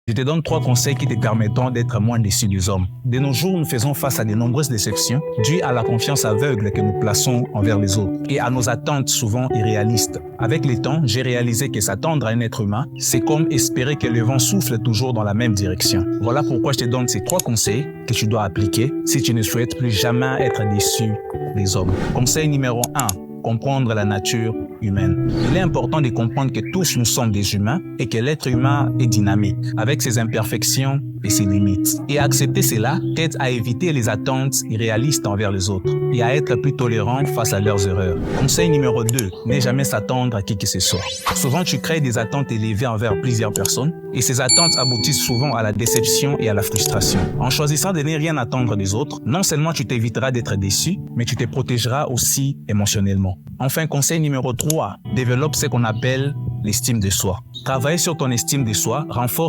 Je te donne 3 conseils qui te permettront d'être moins déçu des hommes. De nos jours, nous faisons face à de nombreuses déceptions dues à la confiance aveugle que nous plaçons envers les autres et à nos attentes souvent irréalistes. Avec le temps, j'ai réalisé que s'attendre à un être humain, c'est comme espérer que le vent souffle toujours dans la même direction. Voilà pourquoi je te donne ces 3 conseils que tu dois appliquer si tu ne souhaites plus jamais être déçu des hommes. Conseil numéro 1. Comprendre la nature humaine. Il est important de comprendre que tous nous sommes des humains et que l'être humain est dynamique, avec ses imperfections et ses limites. Et accepter cela t'aide à éviter les attentes irréalistes envers les autres et à être plus tolérant face à leurs erreurs. Conseil numéro 2, ne jamais s'attendre à qui que ce soit. Souvent, tu crées des attentes élevées envers plusieurs personnes et ces attentes aboutissent souvent à la déception et à la frustration. En choisissant de ne rien attendre des autres, non seulement tu t'éviteras d'être déçu, mais tu te protégeras aussi émotionnellement. Enfin, conseil numéro 3, développe ce qu'on appelle l'estime de soi. Travailler sur ton estime de soi renforce